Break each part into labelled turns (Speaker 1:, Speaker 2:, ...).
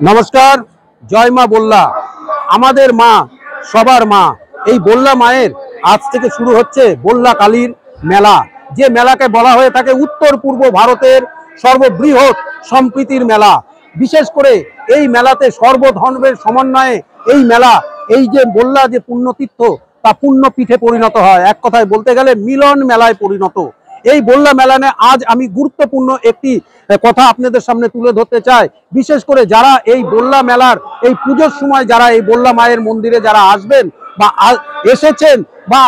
Speaker 1: নমস্কার। জয় মা বল্লা, আমাদের মা, সবার মা। এই বল্লা মায়ের আজ থেকে শুরু হচ্ছে বল্লা কালীর মেলা, যে মেলাকে বলা হয়ে থাকে উত্তর পূর্ব ভারতের সর্ববৃহৎ সম্প্রীতির মেলা। বিশেষ করে এই মেলাতে সর্বধর্মের সমন্বয়ে এই মেলা, এই যে বল্লা যে পুণ্যতীর্থ, তা পুণ্যপীঠে পরিণত হয়। এক কথায় বলতে গেলে মিলন মেলায় পরিণত। এই বল্লা মেলা নিয়ে আজ আমি গুরুত্বপূর্ণ একটি কথা আপনাদের সামনে তুলে ধরতে চাই। বিশেষ করে যারা এই বল্লা মেলার এই পুজোর সময় যারা এই বল্লা মায়ের মন্দিরে যারা আসবেন বা এসেছেন বা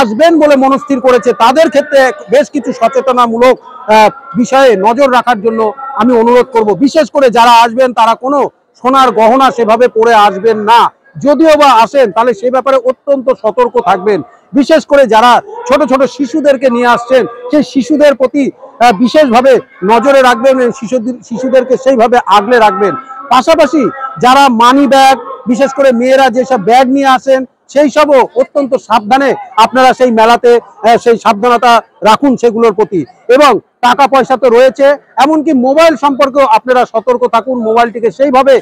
Speaker 1: আসবেন বলে মনস্থির করেছে, তাদের ক্ষেত্রে বেশ কিছু সচেতনামূলক বিষয়ে নজর রাখার জন্য আমি অনুরোধ করব। বিশেষ করে যারা আসবেন তারা কোনো সোনার গহনা সেভাবে পরে আসবেন না। যদিও বা আসেন তাহলে সে ব্যাপারে অত্যন্ত সতর্ক থাকবেন। বিশেষ করে যারা ছোট ছোট শিশুদেরকে নিয়ে আসছেন, সেই শিশুদের প্রতি বিশেষভাবে নজরে রাখবেন, শিশুদেরকে সেইভাবে আগলে রাখবেন। পাশাপাশি যারা মানি ব্যাগ, বিশেষ করে মেয়েরা যেসব ব্যাগ নিয়ে আসেন, সেই সবও অত্যন্ত সাবধানে আপনারা সেই মেলাতে সেই সাবধানতা রাখুন সেগুলোর প্রতি। এবং টাকা পয়সা তো রয়েছে, এমনকি মোবাইল সম্পর্কেও আপনারা সতর্ক থাকুন। মোবাইলটিকে সেইভাবে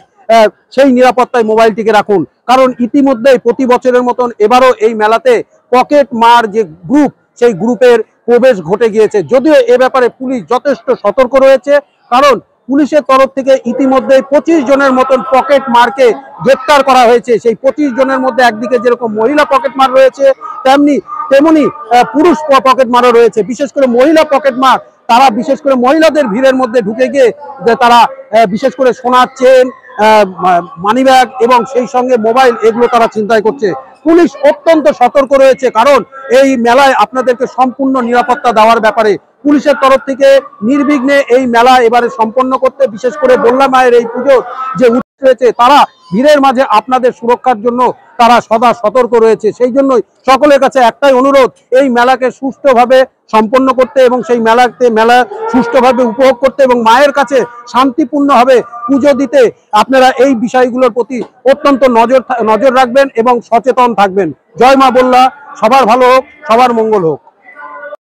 Speaker 1: সেই নিরাপত্তায় মোবাইলটিকে রাখুন। কারণ ইতিমধ্যেই প্রতি বছরের মতন এবারও এই মেলাতে পকেট মার যে গ্রুপ, সেই গ্রুপের প্রবেশ ঘটে গিয়েছে। যদিও এ ব্যাপারে পুলিশ যথেষ্ট সতর্ক রয়েছে, কারণ পুলিশের তরফ থেকে ইতিমধ্যে 25 জনের মতন পকেট মারকে গ্রেপ্তার করা হয়েছে। সেই 25 জনের মধ্যে একদিকে যেরকম মহিলা পকেট মার রয়েছে, তেমনি পুরুষ পকেট মারও রয়েছে। বিশেষ করে মহিলা পকেট মার, তারা বিশেষ করে মহিলাদের ভিড়ের মধ্যে ঢুকে গিয়ে তারা বিশেষ করে সোনার চেন, মানিব্যাগ এবং সেই সঙ্গে মোবাইল, এগুলো তারা ছিনতাই করছে। পুলিশ অত্যন্ত সতর্ক রয়েছে, কারণ এই মেলায় আপনাদেরকে সম্পূর্ণ নিরাপত্তা দেওয়ার ব্যাপারে পুলিশের তরফ থেকে নির্বিঘ্নে এই মেলা এবারে সম্পন্ন করতে, বিশেষ করে বল্লা মায়ের এই পুজো যে উঠেছে, তারা ভিড়ের মাঝে আপনাদের সুরক্ষার জন্য তারা সদা সতর্ক রয়েছে। সেই জন্যই সকলের কাছে একটাই অনুরোধ, এই মেলাকে সুষ্ঠুভাবে সম্পন্ন করতে এবং সেই মেলা সুষ্ঠুভাবে উপভোগ করতে এবং মায়ের কাছে শান্তিপূর্ণভাবে পুজো দিতে আপনারা এই বিষয়গুলোর প্রতি অত্যন্ত নজর রাখবেন এবং সচেতন থাকবেন। জয় মা বল্লা, সবার ভালো হোক, সবার মঙ্গল হোক।